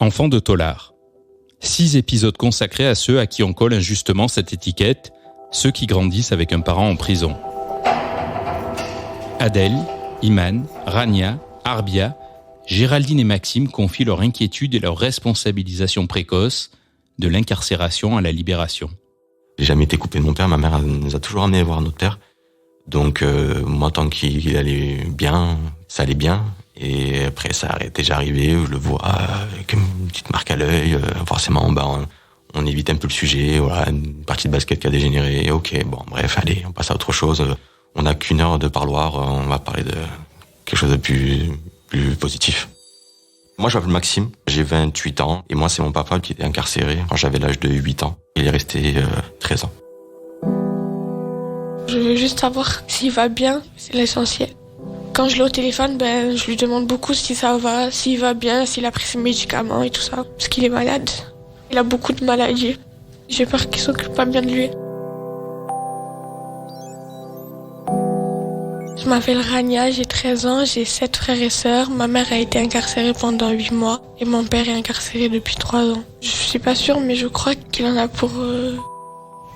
Enfants de tôlards. 6 épisodes consacrés à ceux à qui on colle injustement cette étiquette, ceux qui grandissent avec un parent en prison. Adèle, Iman, Rania, Arbia, Géraldine et Maxime confient leur inquiétude et leur responsabilisation précoce de l'incarcération à la libération. J'ai jamais été coupé de mon père, ma mère nous a toujours amenés voir notre père. Donc moi, tant qu'il allait bien, ça allait bien. Et après, ça est déjà arrivé, je le vois avec une petite marque à l'œil. Forcément, on évite un peu le sujet. Voilà, une partie de basket qui a dégénéré. Ok, bon, bref, allez, on passe à autre chose. On n'a qu'une heure de parloir, on va parler de quelque chose de plus positif. Moi, je m'appelle Maxime, j'ai 28 ans. Et moi, c'est mon papa qui était incarcéré quand j'avais l'âge de 8 ans. Il est resté 13 ans. Je veux juste savoir s'il va bien, c'est l'essentiel. Quand je l'ai au téléphone, je lui demande beaucoup si ça va, s'il va bien, s'il a pris ses médicaments et tout ça. Parce qu'il est malade. Il a beaucoup de maladies. J'ai peur qu'il s'occupe pas bien de lui. Je m'appelle Rania, j'ai 13 ans, j'ai 7 frères et sœurs. Ma mère a été incarcérée pendant 8 mois et mon père est incarcéré depuis 3 ans. Je suis pas sûre, mais je crois qu'il en a pour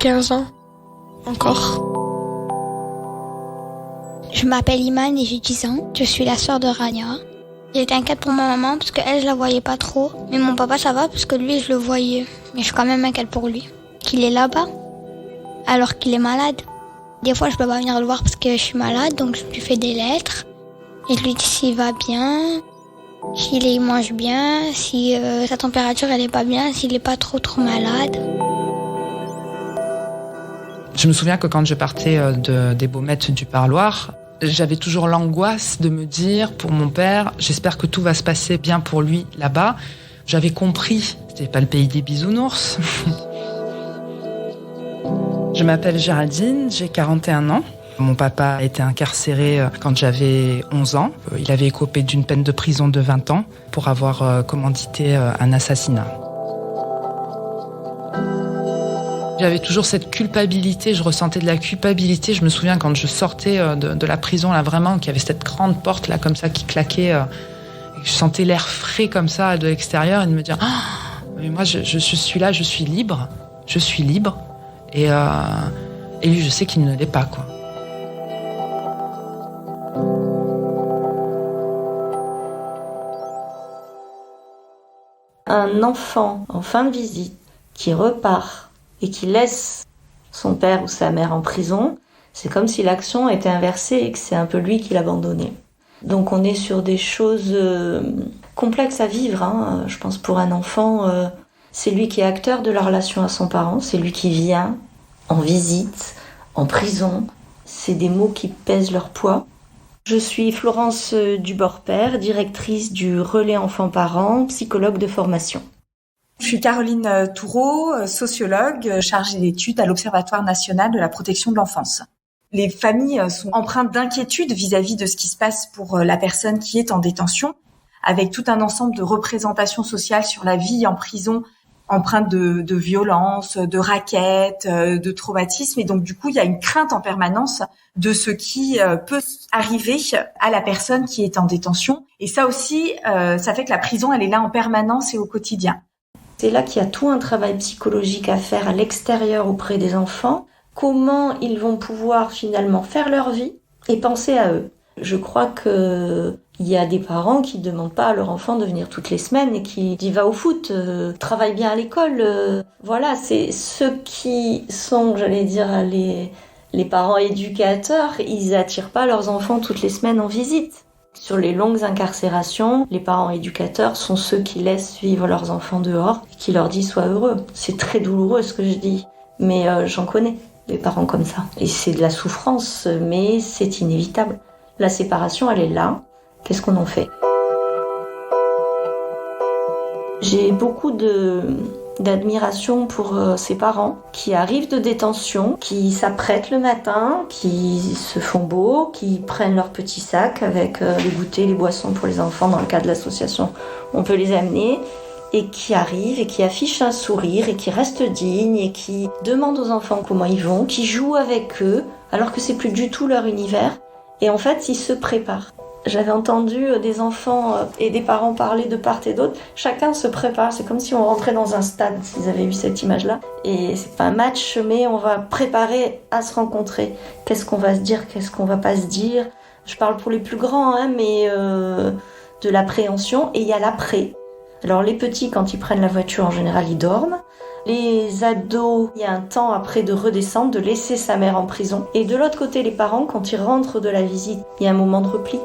15 ans encore. Je m'appelle Iman et j'ai 10 ans. Je suis la sœur de Rania. J'étais inquiète pour ma maman parce qu'elle, je la voyais pas trop. Mais mon papa, ça va parce que lui, je le voyais. Mais je suis quand même inquiète pour lui. Qu'il est là-bas, alors qu'il est malade. Des fois, je peux pas venir le voir parce que je suis malade, donc je lui fais des lettres. Et je lui dis s'il va bien, s'il mange bien, si sa température, elle est pas bien, s'il est pas trop malade. Je me souviens que quand je partais des baumettes du parloir, j'avais toujours l'angoisse de me dire, pour mon père, j'espère que tout va se passer bien pour lui là-bas. J'avais compris, c'était pas le pays des bisounours. Je m'appelle Géraldine, j'ai 41 ans. Mon papa a été incarcéré quand j'avais 11 ans. Il avait écopé d'une peine de prison de 20 ans pour avoir commandité un assassinat. J'avais toujours cette culpabilité, je ressentais de la culpabilité. Je me souviens quand je sortais de la prison, là vraiment, qu'il y avait cette grande porte là comme ça qui claquait. Et je sentais l'air frais comme ça de l'extérieur et de me dire mais moi je suis là, je suis libre. Et lui, je sais qu'il ne l'est pas, quoi. Un enfant en fin de visite qui repart et qui laisse son père ou sa mère en prison, c'est comme si l'action était inversée et que c'est un peu lui qui l'abandonnait. Donc on est sur des choses complexes à vivre, hein. Je pense pour un enfant, c'est lui qui est acteur de la relation à son parent, c'est lui qui vient en visite, en prison. C'est des mots qui pèsent leur poids. Je suis Florence Dubord-Père, directrice du Relais Enfants-Parents, psychologue de formation. Je suis Caroline Toureau, sociologue chargée d'études à l'Observatoire national de la protection de l'enfance. Les familles sont empreintes d'inquiétude vis-à-vis de ce qui se passe pour la personne qui est en détention, avec tout un ensemble de représentations sociales sur la vie en prison, empreinte de violence, de raquettes, de traumatisme. Et donc, du coup, il y a une crainte en permanence de ce qui peut arriver à la personne qui est en détention. Et ça aussi, ça fait que la prison, elle est là en permanence et au quotidien. C'est là qu'il y a tout un travail psychologique à faire à l'extérieur auprès des enfants. Comment ils vont pouvoir finalement faire leur vie et penser à eux. Je crois que il y a des parents qui ne demandent pas à leur enfant de venir toutes les semaines et qui disent va au foot, travaille bien à l'école. Voilà, c'est ceux qui sont, j'allais dire, les parents éducateurs, ils attirent pas leurs enfants toutes les semaines en visite. Sur les longues incarcérations, les parents éducateurs sont ceux qui laissent vivre leurs enfants dehors et qui leur disent sois heureux. C'est très douloureux ce que je dis, mais j'en connais des parents comme ça. Et c'est de la souffrance, mais c'est inévitable. La séparation, elle est là. Qu'est-ce qu'on en fait ? J'ai beaucoup d'admiration pour ces parents qui arrivent de détention, qui s'apprêtent le matin, qui se font beaux, qui prennent leur petit sac avec les goûters, les boissons pour les enfants dans le cadre de l'association. On peut les amener et qui arrivent et qui affichent un sourire et qui restent dignes et qui demandent aux enfants comment ils vont, qui jouent avec eux alors que c'est plus du tout leur univers. Et en fait, ils se préparent. J'avais entendu des enfants et des parents parler de part et d'autre. Chacun se prépare, c'est comme si on rentrait dans un stade, s'ils avaient vu cette image-là. Et c'est pas un match, mais on va préparer à se rencontrer. Qu'est-ce qu'on va se dire, qu'est-ce qu'on va pas se dire. Je parle pour les plus grands, mais de l'appréhension. Et il y a l'après. Alors les petits, quand ils prennent la voiture, en général, ils dorment. Les ados, il y a un temps après de redescendre, de laisser sa mère en prison. Et de l'autre côté, les parents, quand ils rentrent de la visite, il y a un moment de repli.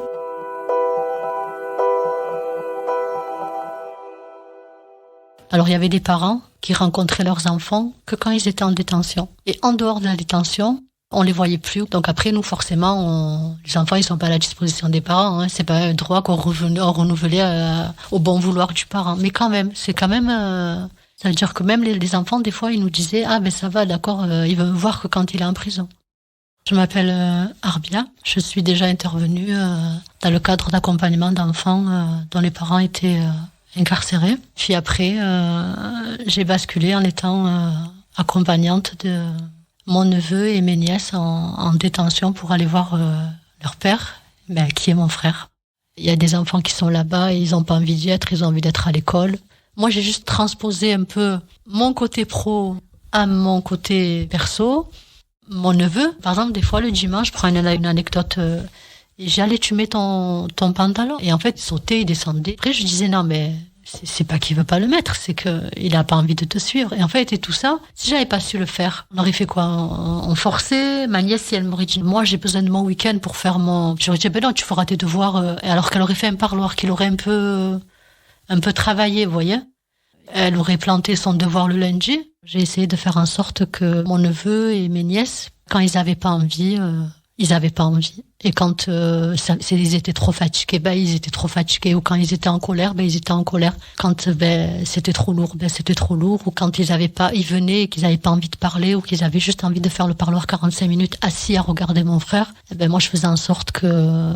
Alors il y avait des parents qui rencontraient leurs enfants que quand ils étaient en détention. Et en dehors de la détention, on les voyait plus. Donc après, nous, forcément, les enfants, ils sont pas à la disposition des parents. C'est pas un droit qu'on renouvelait au bon vouloir du parent. Mais quand même, c'est quand même... ça veut dire que même les enfants, des fois, ils nous disaient « Ah, ben ça va, d'accord, il veut me voir que quand il est en prison. » Je m'appelle Arbia. Je suis déjà intervenue dans le cadre d'accompagnement d'enfants dont les parents étaient incarcérés. Puis après, j'ai basculé en étant accompagnante de mon neveu et mes nièces en détention pour aller voir leur père, qui est mon frère. Il y a des enfants qui sont là-bas et ils n'ont pas envie d'y être, ils ont envie d'être à l'école. Moi, j'ai juste transposé un peu mon côté pro à mon côté perso. Mon neveu, par exemple, des fois, le dimanche, je prends une anecdote, j'allais, tu mets ton pantalon. Et en fait, il sautait, il descendait. Après, je disais, non, mais c'est pas qu'il veut pas le mettre, c'est qu'il a pas envie de te suivre. Et en fait, et tout ça, si j'avais pas su le faire, on aurait fait quoi? On forçait. Ma nièce, si elle m'aurait dit, moi, j'ai besoin de mon week-end pour faire j'aurais dit, ben non, tu feras tes devoirs. Alors qu'elle aurait fait un parloir, qu'il aurait un peu travaillé, vous voyez. Elle aurait planté son devoir le lundi. J'ai essayé de faire en sorte que mon neveu et mes nièces, quand ils avaient pas envie, ils avaient pas envie. Et quand ils étaient trop fatigués, ils étaient trop fatigués. Ou quand ils étaient en colère, ils étaient en colère. Quand c'était trop lourd, c'était trop lourd. Ou quand ils venaient et qu'ils avaient pas envie de parler, ou qu'ils avaient juste envie de faire le parloir 45 minutes assis à regarder mon frère, moi je faisais en sorte que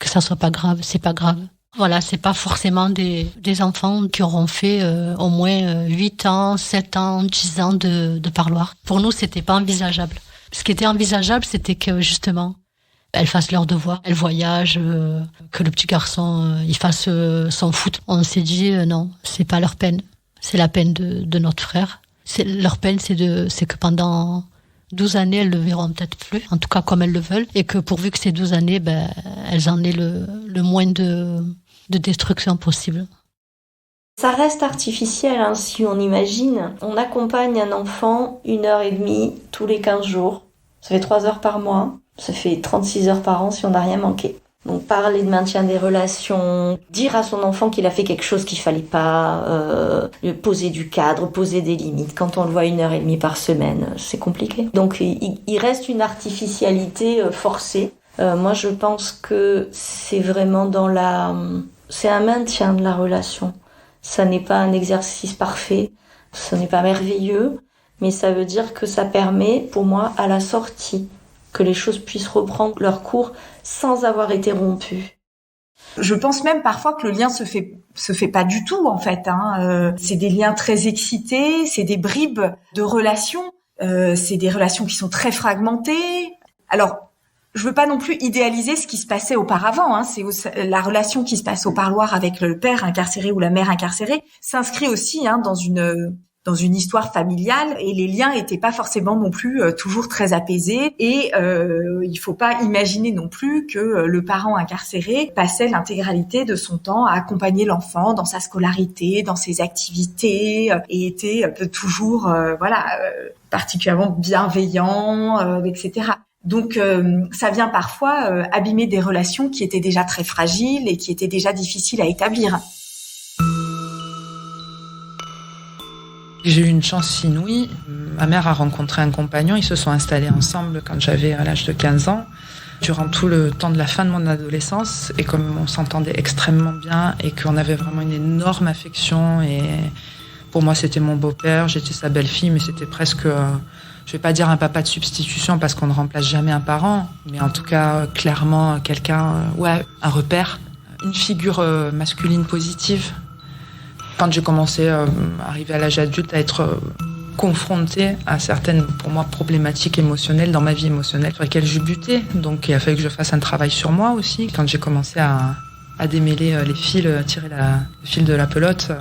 ça soit pas grave. C'est pas grave. Voilà, c'est pas forcément des enfants qui auront fait au moins 8 ans, 7 ans, 10 ans de parloir. Pour nous, c'était pas envisageable. Ce qui était envisageable, c'était que justement, elles fassent leurs devoirs, elles voyagent, que le petit garçon il fasse son foot. On s'est dit non, c'est pas leur peine, c'est la peine de notre frère. Leur peine, c'est que pendant 12 années, elles le verront peut-être plus, en tout cas comme elles le veulent, et que pourvu que ces 12 années, elles en aient le moins de destruction possible. Ça reste artificiel, si on imagine. On accompagne un enfant 1h30 tous les 15 jours. Ça fait 3 heures par mois. Ça fait 36 heures par an si on n'a rien manqué. Donc parler de maintien des relations, dire à son enfant qu'il a fait quelque chose qu'il fallait pas, poser du cadre, poser des limites. Quand on le voit 1h30 par semaine, c'est compliqué. Donc il reste une artificialité forcée. Moi je pense que c'est vraiment c'est un maintien de la relation. Ça n'est pas un exercice parfait, ça n'est pas merveilleux, mais ça veut dire que ça permet, pour moi, à la sortie, que les choses puissent reprendre leur cours sans avoir été rompues. Je pense même parfois que le lien se fait pas du tout, en fait. C'est des liens très excités, c'est des bribes de relations, c'est des relations qui sont très fragmentées. Alors, je veux pas non plus idéaliser ce qui se passait auparavant. C'est la relation qui se passe au parloir avec le père incarcéré ou la mère incarcérée s'inscrit aussi dans une histoire familiale, et les liens étaient pas forcément non plus toujours très apaisés. Et il faut pas imaginer non plus que le parent incarcéré passait l'intégralité de son temps à accompagner l'enfant dans sa scolarité, dans ses activités, et était toujours particulièrement bienveillant, etc. Donc ça vient parfois abîmer des relations qui étaient déjà très fragiles et qui étaient déjà difficiles à établir. J'ai eu une chance inouïe. Ma mère a rencontré un compagnon, ils se sont installés ensemble quand j'avais à l'âge de 15 ans. Durant tout le temps de la fin de mon adolescence, et comme on s'entendait extrêmement bien et qu'on avait vraiment une énorme affection, et pour moi c'était mon beau-père, j'étais sa belle-fille, mais c'était presque... je vais pas dire un papa de substitution parce qu'on ne remplace jamais un parent, mais en tout cas, clairement, quelqu'un, un repère, une figure masculine positive. Quand j'ai commencé à arriver à l'âge adulte, à être confrontée à certaines, pour moi, problématiques émotionnelles dans ma vie émotionnelle sur lesquelles je butais. Donc il a fallu que je fasse un travail sur moi aussi. Quand j'ai commencé à démêler les fils, tirer le fil de la pelote,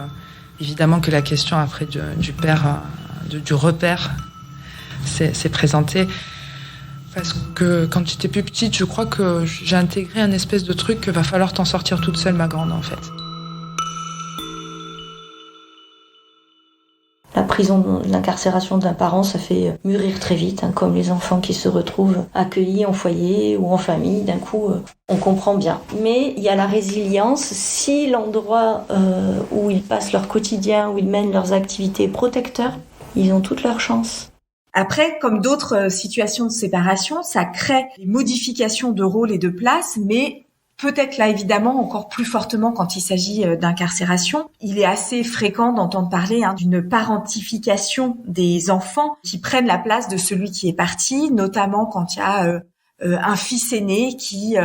évidemment que la question après du père, du repère s'est présentée. Parce que quand j'étais plus petite, je crois que j'ai intégré un espèce de truc que va falloir t'en sortir toute seule, ma grande, en fait. La prison, l'incarcération d'un parent, ça fait mûrir très vite, comme les enfants qui se retrouvent accueillis en foyer ou en famille. D'un coup, on comprend bien. Mais il y a la résilience. Si l'endroit où ils passent leur quotidien, où ils mènent leurs activités est protecteur, ils ont toutes leurs chances. Après, comme d'autres situations de séparation, ça crée des modifications de rôle et de place, mais peut-être là, évidemment, encore plus fortement quand il s'agit d'incarcération. Il est assez fréquent d'entendre parler d'une parentification des enfants qui prennent la place de celui qui est parti, notamment quand il y a un fils aîné qui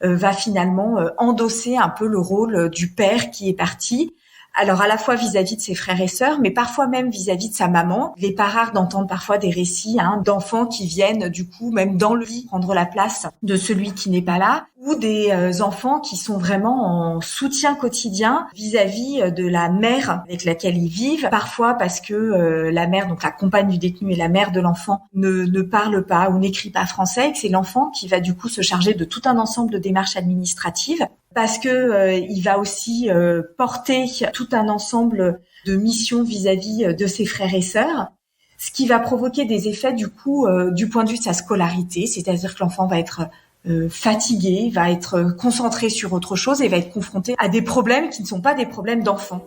va finalement endosser un peu le rôle du père qui est parti. Alors à la fois vis-à-vis de ses frères et sœurs, mais parfois même vis-à-vis de sa maman. Il n'est pas rare d'entendre parfois des récits d'enfants qui viennent du coup même dans le lit prendre la place de celui qui n'est pas là, ou des enfants qui sont vraiment en soutien quotidien vis-à-vis de la mère avec laquelle ils vivent. Parfois parce que la mère, donc la compagne du détenu et la mère de l'enfant, ne parle pas ou n'écrit pas français, et que c'est l'enfant qui va du coup se charger de tout un ensemble de démarches administratives. Parce que il va aussi porter tout un ensemble de missions vis-à-vis de ses frères et sœurs, ce qui va provoquer des effets du coup du point de vue de sa scolarité, c'est-à-dire que l'enfant va être fatigué, va être concentré sur autre chose et va être confronté à des problèmes qui ne sont pas des problèmes d'enfant.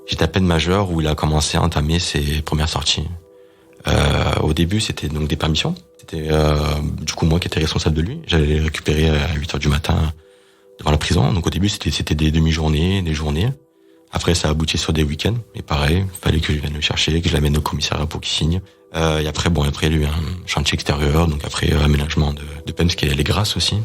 J'étais à peine majeur où il a commencé à entamer ses premières sorties. Au début, c'était donc des permissions. C'était du coup moi qui étais responsable de lui. J'allais les récupérer à 8h du matin devant la prison. Donc au début, c'était des demi-journées, des journées. Après, ça a abouti sur des week-ends. Et pareil, il fallait que je vienne le chercher, que je l'amène au commissariat pour qu'il signe. Et après, il y a eu un chantier extérieur. Donc après, aménagement de peine, parce qu'il y a les grâces aussi.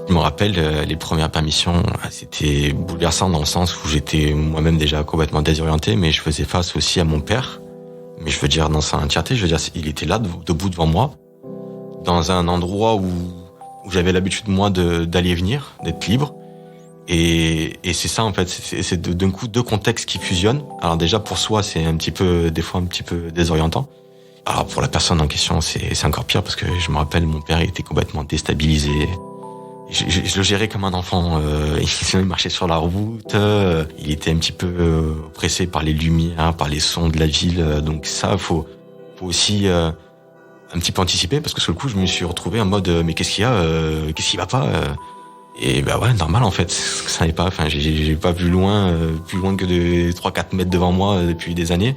Je me rappelle, les premières permissions, c'était bouleversant dans le sens où j'étais moi-même déjà complètement désorienté, mais je faisais face aussi à mon père. Mais je veux dire, dans sa entièreté, il était là, debout devant moi, dans un endroit où j'avais l'habitude, moi, d'aller et venir, d'être libre. Et c'est ça, en fait, c'est d'un coup deux contextes qui fusionnent. Alors déjà, pour soi, c'est des fois un petit peu désorientant. Alors pour la personne en question, c'est encore pire, parce que je me rappelle, mon père était complètement déstabilisé. Je le gérais comme un enfant. Il marchait sur la route. Il était un petit peu oppressé par les lumières, par les sons de la ville. Donc ça, faut aussi un petit peu anticiper, parce que sur le coup, je me suis retrouvé en mode mais qu'est-ce qu'il y a, qu'est-ce qui va pas Et ouais, normal en fait. Ça n'est pas. Enfin, j'ai pas vu loin que de 3-4 mètres devant moi depuis des années.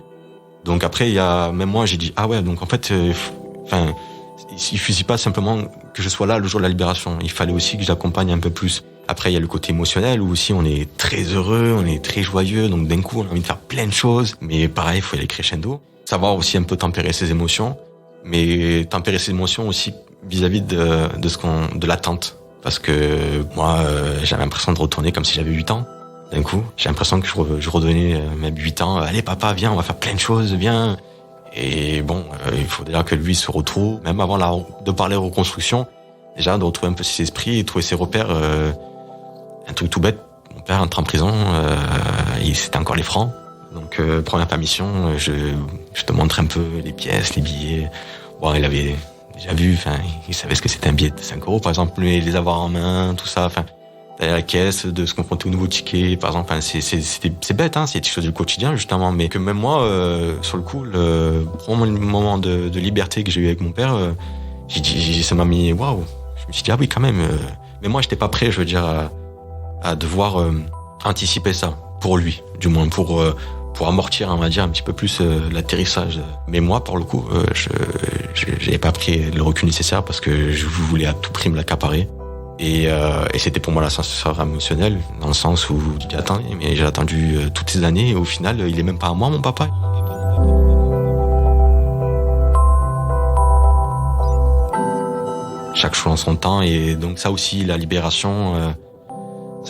Donc après, même moi, j'ai dit ah ouais. Donc en fait, il suffit pas simplement que je sois là le jour de la libération. Il fallait aussi que je l'accompagne un peu plus. Après, il y a le côté émotionnel où aussi on est très heureux, on est très joyeux. Donc d'un coup, on a envie de faire plein de choses. Mais pareil, il faut y aller crescendo. Savoir aussi un peu tempérer ses émotions. Mais tempérer ses émotions aussi vis-à-vis de l'attente. Parce que moi, j'avais l'impression de retourner comme si j'avais 8 ans. D'un coup, j'ai l'impression que je redonnais même 8 ans. Allez papa, viens, on va faire plein de choses, viens. Et bon, il faut déjà que lui se retrouve, même avant de parler reconstruction, déjà de retrouver un peu ses esprits et trouver ses repères. Un truc tout bête, mon père entre en prison, c'était encore les francs. Donc première permission, je te montre un peu les pièces, les billets. Bon, il avait déjà vu, il savait ce que c'était un billet de 5 € par exemple, mais les avoir en main, tout ça, d'aller à la caisse, de se confronter au nouveau ticket, par exemple, c'est bête, c'est des choses du quotidien, justement, mais que même moi, sur le coup, le moment de liberté que j'ai eu avec mon père, ça m'a mis, waouh, je me suis dit, ah oui, quand même, mais moi, j'étais pas prêt, je veux dire, à devoir anticiper ça, pour lui, du moins, pour amortir, on va dire, un petit peu plus l'atterrissage. Mais moi, pour le coup, j'avais pas pris le recul nécessaire parce que je voulais à tout prix me l'accaparer. Et c'était pour moi l'ascenseur émotionnel, dans le sens où je dis attendez, mais j'ai attendu toutes ces années et au final, il est même pas à moi, mon papa. Chaque chose en son temps, et donc ça aussi, la libération,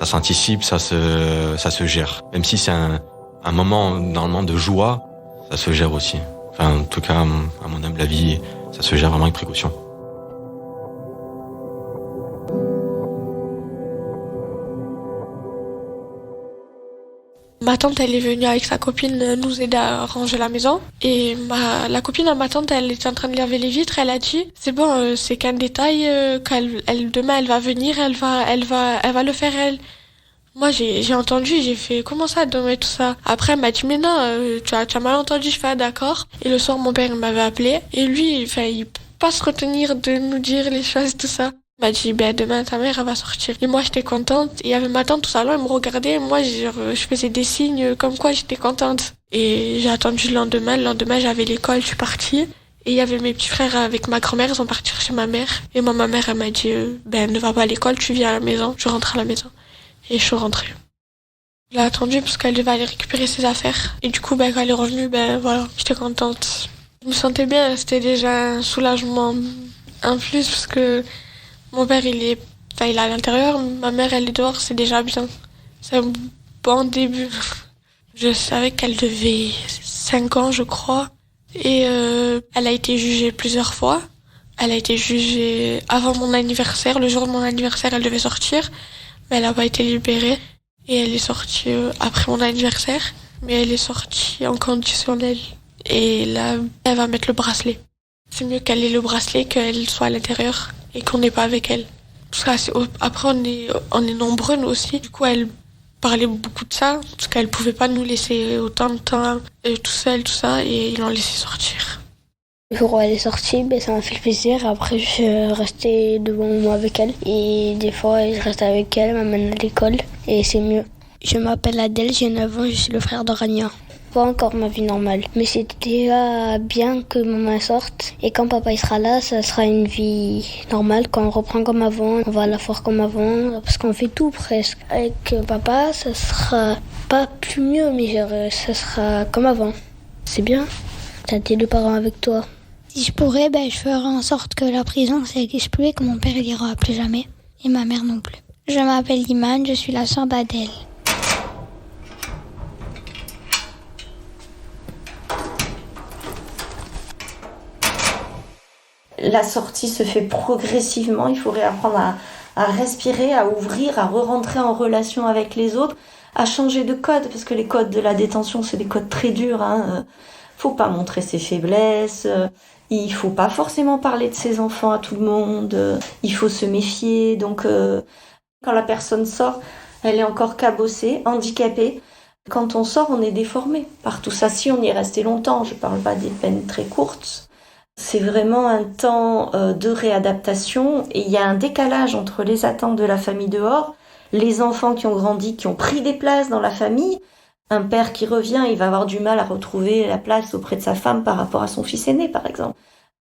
Ça s'anticipe, ça se gère. Même si c'est un moment normalement de joie, ça se gère aussi. Enfin, en tout cas, à mon humble avis, ça se gère vraiment avec précaution. Ma tante, elle est venue avec sa copine nous aider à ranger la maison. Et la copine à ma tante, elle était en train de laver les vitres. Elle a dit, c'est bon, c'est qu'un détail, demain elle va venir, elle va le faire elle. Moi, j'ai entendu, j'ai fait, comment ça, demain, tout ça? Après, elle m'a dit, mais non, tu as mal entendu, je fais, ah, d'accord. Et le soir, mon père, il m'avait appelé. Et lui, il peut pas se retenir de nous dire les choses, tout ça. Il m'a dit, demain, ta mère, elle va sortir. Et moi, j'étais contente. Et il y avait ma tante au salon, elle me regardait. Et moi, je faisais des signes comme quoi j'étais contente. Et j'ai attendu le lendemain. Le lendemain, j'avais l'école, je suis partie. Et il y avait mes petits frères avec ma grand-mère, ils sont partis chez ma mère. Et moi, ma mère, elle m'a dit, ne va pas à l'école, tu viens à la maison. Je rentre à la maison. Et je suis rentrée. Elle a attendu parce qu'elle devait aller récupérer ses affaires. Et du coup, quand elle est revenue, voilà, j'étais contente. Je me sentais bien, c'était déjà un soulagement en plus parce que mon père, il est à l'intérieur, ma mère, elle est dehors, c'est déjà bien. C'est un bon début. Je savais qu'elle devait 5 ans, je crois. Et elle a été jugée plusieurs fois. Elle a été jugée avant mon anniversaire. Le jour de mon anniversaire, elle devait sortir. Mais elle n'a pas été libérée. Et elle est sortie après mon anniversaire. Mais elle est sortie en conditionnel. Et là, elle va mettre le bracelet. C'est mieux qu'elle ait le bracelet, qu'elle soit à l'intérieur et qu'on n'est pas avec elle. Parce que après, on est nombreux, nous aussi. Du coup, elle parlait beaucoup de ça. Parce qu'elle ne pouvait pas nous laisser autant de temps tout seul, tout ça. Et ils l'ont laissé sortir. Le jour où elle est sortie, ça m'a fait plaisir. Après, je restais devant moi avec elle. Et des fois, je reste avec elle, m'amène à l'école. Et c'est mieux. Je m'appelle Adèle, j'ai 9 ans, je suis le frère de Rania. Pas encore ma vie normale. Mais c'est déjà bien que maman sorte. Et quand papa il sera là, ça sera une vie normale. Quand on reprend comme avant, on va à la foire comme avant. Parce qu'on fait tout presque. Avec papa, ça sera pas plus mieux, mais ça sera comme avant. C'est bien. T'as tes 2 parents avec toi. Si je pourrais, je ferais en sorte que la prison, ça n'existe plus et que mon père n'ira plus jamais. Et ma mère non plus. Je m'appelle Imane, je suis la sœur d'Adèle. La sortie se fait progressivement. Il faut réapprendre à respirer, à ouvrir, à re-rentrer en relation avec les autres, à changer de code, parce que les codes de la détention, c'est des codes très durs. Faut pas montrer ses faiblesses. Il faut pas forcément parler de ses enfants à tout le monde. Il faut se méfier. Donc, quand la personne sort, elle est encore cabossée, handicapée. Quand on sort, on est déformé par tout ça. Si on y est resté longtemps, je parle pas des peines très courtes. C'est vraiment un temps de réadaptation. Et il y a un décalage entre les attentes de la famille dehors, les enfants qui ont grandi, qui ont pris des places dans la famille. Un père qui revient, il va avoir du mal à retrouver la place auprès de sa femme par rapport à son fils aîné, par exemple.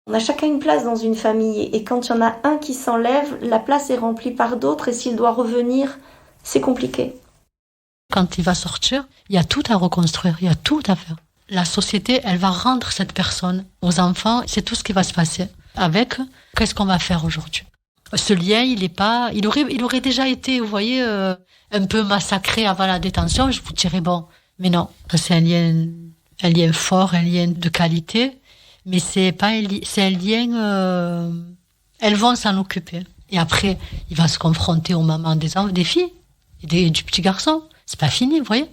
On a chacun une place dans une famille et quand il y en a un qui s'enlève, la place est remplie par d'autres et s'il doit revenir, c'est compliqué. Quand il va sortir, il y a tout à reconstruire, il y a tout à faire. La société, elle va rendre cette personne aux enfants, c'est tout ce qui va se passer. Avec, qu'est-ce qu'on va faire aujourd'hui? Ce lien, il aurait déjà été, vous voyez, un peu massacré avant la détention, je vous dirais bon. Mais non, c'est un lien fort, un lien de qualité, mais c'est un lien, elles vont s'en occuper. Et après, il va se confronter aux mamans des filles, et du petit garçon. C'est pas fini, vous voyez.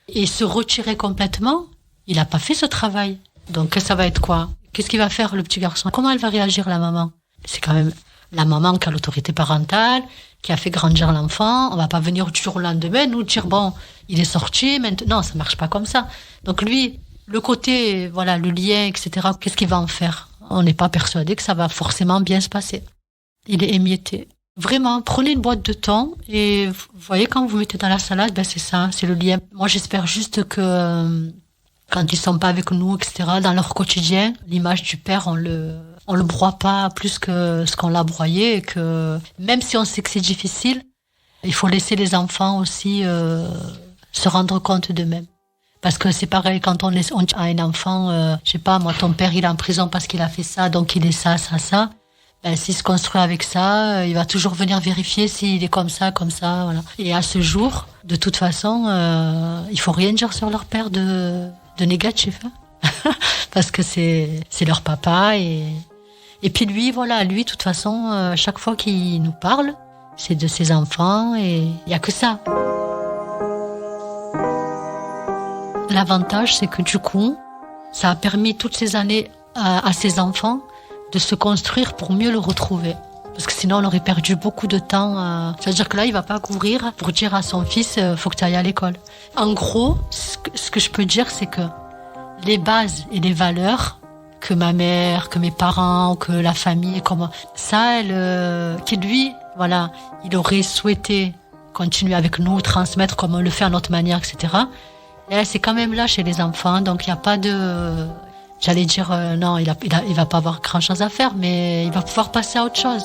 Et se retirer complètement, il a pas fait ce travail. Donc, ça va être quoi? Qu'est-ce qu'il va faire, le petit garçon? Comment elle va réagir, la maman? C'est quand même la maman qui a l'autorité parentale, qui a fait grandir l'enfant. On va pas venir du jour au lendemain nous dire, bon, il est sorti, maintenant. Non, ça marche pas comme ça. Donc lui, le côté, voilà, le lien, etc., qu'est-ce qu'il va en faire? On n'est pas persuadé que ça va forcément bien se passer. Il est émietté. Vraiment, prenez une boîte de thon et vous voyez, quand vous mettez dans la salade, c'est ça, c'est le lien. Moi, j'espère juste que quand ils sont pas avec nous, etc., dans leur quotidien, l'image du père, on le broie pas plus que ce qu'on l'a broyé, et que même si on sait que c'est difficile, il faut laisser les enfants aussi se rendre compte d'eux-mêmes. Parce que c'est pareil, quand on a un enfant, je sais pas, moi, ton père, il est en prison parce qu'il a fait ça, donc il est ça. s'il se construit avec ça, il va toujours venir vérifier s'il est comme ça, voilà. Et à ce jour, de toute façon, il faut rien dire sur leur père de négatif, hein. Parce que c'est leur papa et puis lui, de toute façon, chaque fois qu'il nous parle, c'est de ses enfants et il y a que ça. L'avantage, c'est que du coup, ça a permis toutes ces années à ses enfants de se construire pour mieux le retrouver. Parce que sinon, on aurait perdu beaucoup de temps. C'est-à-dire que là, il va pas courir pour dire à son fils, faut que tu ailles à l'école. En gros, ce que je peux dire, c'est que les bases et les valeurs que ma mère, que mes parents, que la famille, qui lui, il aurait souhaité continuer avec nous, transmettre comme on le fait à notre manière, etc. Et c'est quand même là chez les enfants, donc il n'y a pas de... J'allais dire, non, il va pas avoir grand chose à faire, mais il va pouvoir passer à autre chose.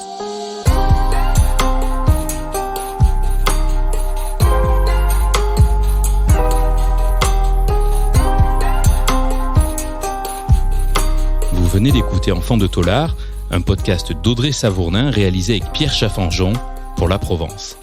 Vous venez d'écouter Enfants de Tôlard, un podcast d'Audrey Savournin réalisé avec Pierre Chaffanjon pour La Provence.